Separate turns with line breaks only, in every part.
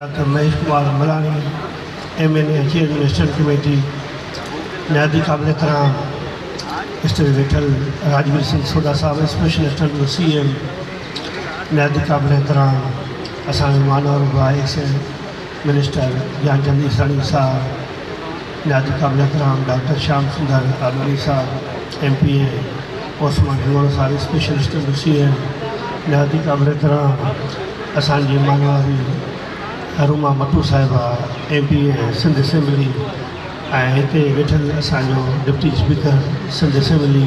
Dr. Mahesh Kumar Malani, MNA, Chairman National Committee, Nadi Kabul Karam, Mr. Vital Rajveer Singh Soda Sahab, Special Assistant to CM, Nadi Kabul Karam, Asami Manor Vice Minister Jan Chand Isani Sahab, Nadi Kabul Karam, Dr. Shyam Sundar Advani Sahab, MPA, Osman Himor Sahab, Special Assistant to CM, Nadi Kabul Karam, Asanji Manwari, Aruma Matu Saiba, MPA, Sindh Assembly, Hite Vital Asanjo, Deputy Speaker, Sindh Assembly,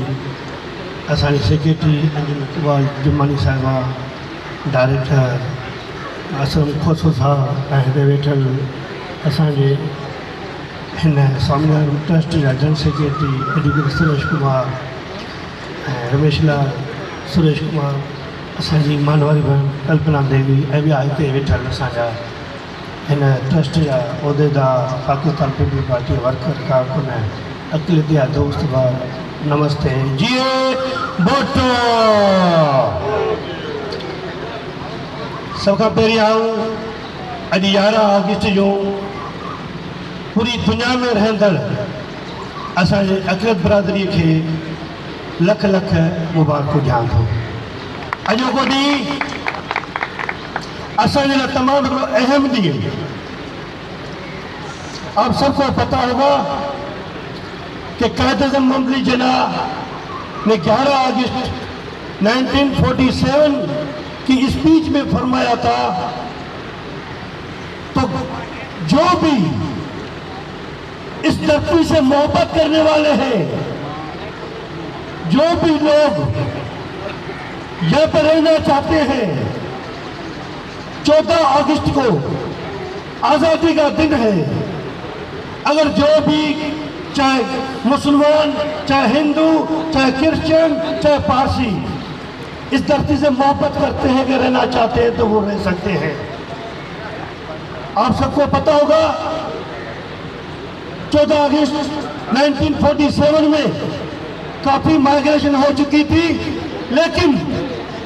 Asani Secretary, Anjali Kubal Jumani Saiba, Director, Asam Khoso Sahab, Hite Vital Asanje, Swaminarayan Trust, General Secretary, Educator Suresh Kumar, Rameshla Suresh Kumar, Asanji Manwari Bhan, Kalpana Devi, Hite Vital Asanja. Trust या उहदेदार Pakistan people party worker कारकुन अक़लियत दोस्त बार नमस्ते जिए बोटो सब खां पहिरीं आऊं अॼु 11 अगस्त जो पूरी दुनिया में रहंदड़ असांजे अक़लियत बिरादरीअ खे लख लख मुबारकूं ॾियां थो। अॼोको ॾींहुं असांजे लाइ तमामु हिकिड़ो अहम ॾींहुं है। आप सबको पता होगा कि कायद-ए-आज़म मुमली जिन्नाह ने 11 अगस्त 1947 की स्पीच में फरमाया था, तो जो भी इस धरती से मोहब्बत करने वाले हैं, जो भी लोग यहाँ पर रहना चाहते हैं, 14 अगस्त को आज़ादी का दिन है। अगर जो भी चाहे मुसलमान, चाहे हिंदू, चाहे क्रिश्चियन, चाहे पारसी इस धरती से मोहब्बत करते हैं, कि रहना चाहते हैं, तो वो रह सकते हैं। आप सबको पता होगा 14 अगस्त 1947 में काफी माइग्रेशन हो चुकी थी, लेकिन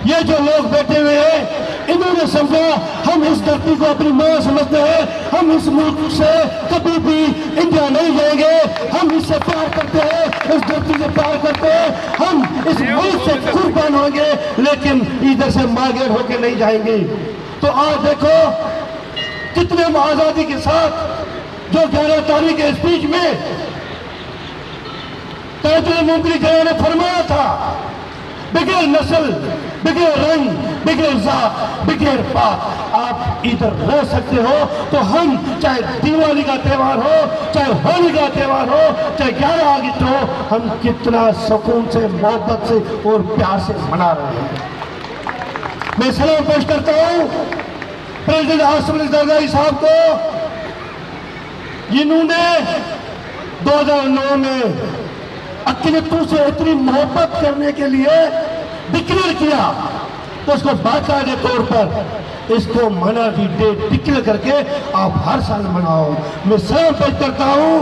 ये जो लोग बैठे हुए हैं इन्होंने समझा हम इस धरती को अपनी मां समझते हैं, हम इस मुल्क से कभी भी इंडिया नहीं जाएंगे, हम इससे प्यार करते हैं, इस धरती से प्यार करते हैं, हम इस मुल्क से कुर्बान होंगे, लेकिन इधर से माइग्रेट होके नहीं जाएंगे। तो आज देखो कितने हम आजादी के साथ जो 11 तारीख के स्पीच में कायद-ए-आज़म मुमली जिन्नाह ने फरमाया था, बगैर नस्ल, बगैर रंग, बगैर जात, बगैर पात आप इधर रह सकते हो। तो हम चाहे दिवाली का त्यौहार हो, चाहे होली का त्यौहार हो, चाहे 11 अगस्त हो, हम कितना सुकून से, मोहब्बत से और प्यार से मना रहे हैं। मैं सलाम पेश करता हूँ प्रेसिडेंट आसिफ अली जरदारी साहब को, जिन्होंने 2009 में अक़लियतों से इतनी मोहब्बत करने के लिए डिक्लेयर किया, तो उसको बाकायदे तौर पर इसको मनावी डे डिक्लेयर करके आप हर साल मनाओ। मैं सलाम पेश करता हूँ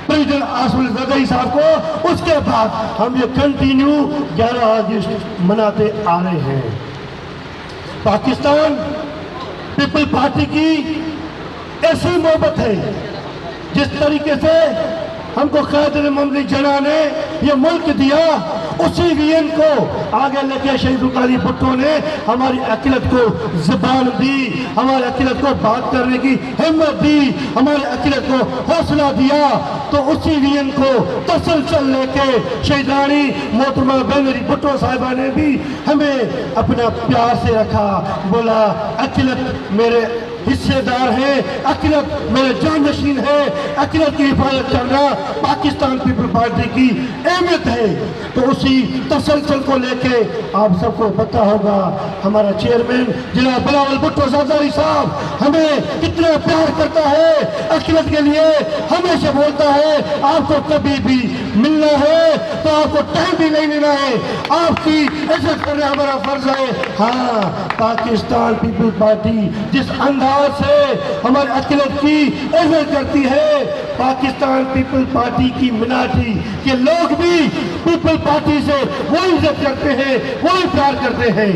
प्रेसिडेंट आसिफ अली जरदारी साहब को। उसके बाद हम ये कंटिन्यू 11 अगस्त मनाते आ रहे हैं। पाकिस्तान पीपल पार्टी की ऐसी मोहब्बत है, जिस तरीके से हमको कायद-ए-आज़म मुमली जिन्नाह ने ये मुल्क दिया, उसी विजन को आगे लेके शहीद रुकानी भुट्टो ने हमारी अक़लियत को ज़बान दी, हमारी अक़लियत को बात करने की हिम्मत दी, हमारी अक़लियत को हौसला दिया। तो उसी विजन को तसलसल लेके शहीदानी मोहतरमा बेनज़ीर भुट्टो साहिबा ने भी हमें अपना प्यार से रखा, बोला अक़लियत मेरे हिस्सेदार है, अक़लियत मेरे जानशीन है, अक़लियत की हिफाजत करना पाकिस्तान पीपल पार्टी की अहमियत है। तो उसी तसलसल को लेके आप सबको पता होगा हमारा चेयरमैन जनाब बिलावल भुट्टो जरदारी साहब हमें कितना प्यार करता है, अक़लियत के लिए हमेशा बोलता है आपको कभी भी मिलना है तो आपको टाइम भी नहीं लेना है, आपकी इज्जत करना हमारा फर्ज है। हाँ, पाकिस्तान पीपल पार्टी जिस अंदाज से हमारे अक़लियत की इज्जत करती है, पाकिस्तान पीपल पार्टी की मिनाटी के लोग भी पीपल पार्टी से वही इज्जत करते हैं, वही प्यार करते हैं।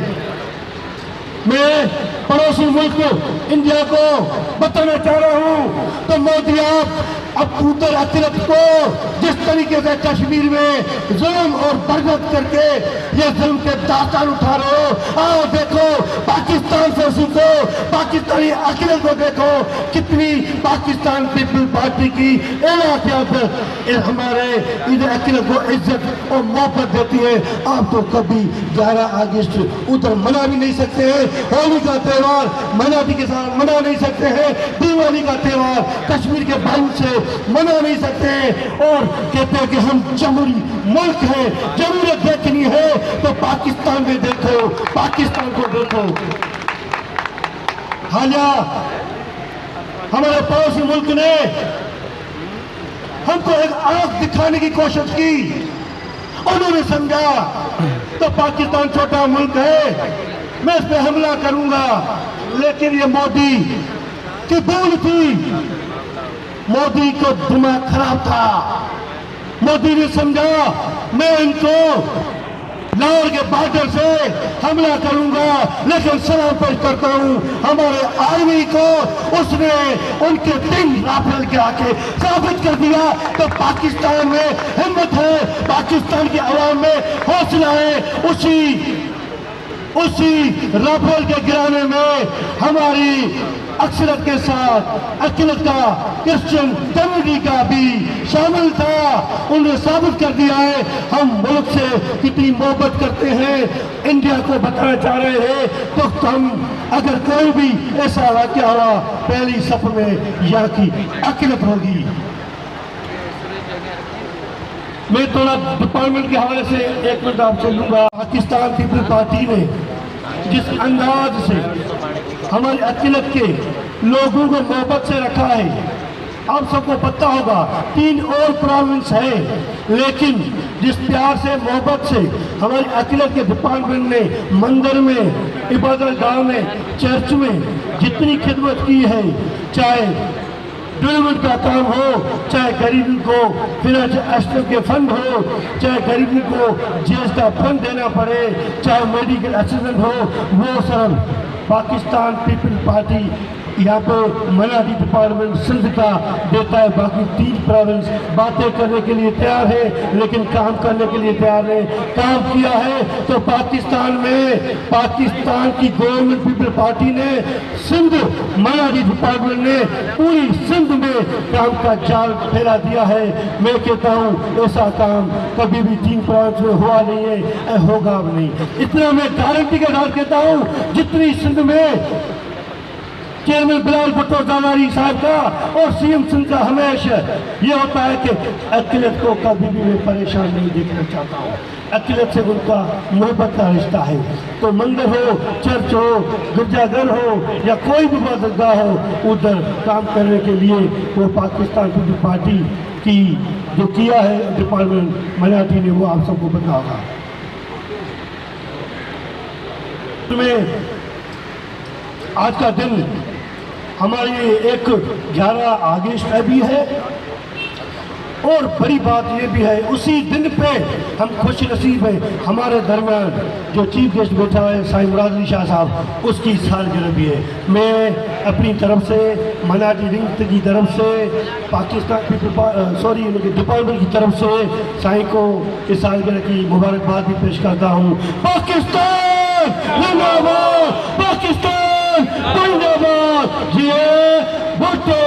मैं पड़ोसी मुल्क इंडिया को बताना चाह रहा हूं। तो मोदी आप अब उधर अतिरथ को जिस तरीके से कश्मीर में जुल्म और बरगद करके ये जुल्म के दास्तान उठा रहे हो, आओ देखो पाकिस्तान से सीखो, पाकिस्तानी अकिलत को देखो कितनी पाकिस्तान पीपल पार्टी की हमारे इधर अकिलत को इज्जत और मोहब्बत देती है। आप तो कभी 11 अगस्त उधर मना भी नहीं सकते हैं, होली का त्यौहार मनाने के साथ मना नहीं सकते हैं, दिवाली का त्यौहार कश्मीर के भाइयों से मना नहीं सकते हैं, और कहते हैं कि हम जमहूरी मुल्क है, जमहूरियत देखनी है तो पाकिस्तान में देखो, पाकिस्तान को देखो। हालिया हमारे पड़ोसी मुल्क ने हमको एक आंख दिखाने की कोशिश की, उन्होंने समझा तो पाकिस्तान छोटा मुल्क है, मैं इस पे हमला करूंगा। लेकिन ये मोदी की भूल थी, मोदी को दिमाग खराब था। मोदी ने समझा मैं इनको लाहौर के बॉर्डर से हमला करूंगा, लेकिन सलाम पेश करता हूं हमारे आर्मी को, उसने उनके 3 राफेल के आके साबित कर दिया। तो पाकिस्तान में हिम्मत है, पाकिस्तान की आवाम में हौसला है। उसी राफेल के गिराने में हमारी अक्सरत के साथ अकिलत का क्रिश्चियन कम्युनिटी का भी शामिल था। उन्होंने साबित कर दिया है हम मुल्क से कितनी मोहब्बत करते हैं, इंडिया को बताना चाह रहे हैं। तो हम अगर कोई भी ऐसा वाक़या हुआ, पहली सफ में यहाँ की अकिलत होगी। मैं थोड़ा डिपार्टमेंट के हवाले से 1 मिनट आपसे लूंगा। पाकिस्तान पीपल पार्टी ने जिस अंदाज से हमारी अकिलत के लोगों को मोहब्बत से रखा है, आप सबको पता होगा 3 और प्रोविंस है, लेकिन जिस प्यार से मोहब्बत से हमारी अकिलत के डिपार्टमेंट ने मंदिर में, इबादत गाह में, चर्च में जितनी खिदमत की है, चाहे डेवलपमेंट का काम हो, चाहे गरीबी को फाइनेंशियल के फंड हो, चाहे गरीबी को जेल का फंड देना पड़े, चाहे मेडिकल असिस्टेंट हो, वो सब पाकिस्तान पीपल पार्टी यहाँ पे मनादी डिपार्टमेंट सिंध का देता है। बाकी 3 प्रोविंस बातें करने के लिए तैयार है, लेकिन काम करने के लिए तैयार नहीं। काम किया है तो पाकिस्तान में पाकिस्तान की गवर्नमेंट पीपल पार्टी ने सिंध मनादी डिपार्टमेंट ने पूरी सिंध में काम का जाल फैला दिया है। मैं कहता हूँ ऐसा काम कभी भी 3 प्रोविंस में हुआ नहीं है, होगा नहीं। इतना मैं गारंटी के साथ कहता हूँ, जितनी सिंध में चेयरमैन बिलावल भुट्टो जरदारी साहब का और सीएम सिंध का हमेशा ये होता है कि अकिलत को कभी भी मैं परेशान नहीं देखना चाहता हूँ। अकिलत से उनका मोहब्बत का रिश्ता है। तो मंदिर हो, चर्च हो, गिरजाघर हो या कोई भी इबादतगाह हो, उधर काम करने के लिए वो पाकिस्तान पीपल पार्टी की जो किया है डिपार्टमेंट मनाटी ने, वो आप सबको पता होगा। तुम्हें आज का दिन हमारी 11 अगस्त भी है, और बड़ी बात ये भी है उसी दिन पे हम खुश नसीब हैं, हमारे दरमियान जो चीफ गेस्ट बैठा है साईं मुराद अली शाह साहब, उसकी सालगिरह भी है। मैं अपनी तरफ से मनाटी रिंग की तरफ से पाकिस्तान पीपल डिपार्टमेंट की तरफ से साईं को इस सालगिरह की मुबारकबाद भी पेश करता हूँ। पाकिस्तान जिंदाबाद, पाकिस्तान जिंदाबाद, जिए भुट्टो।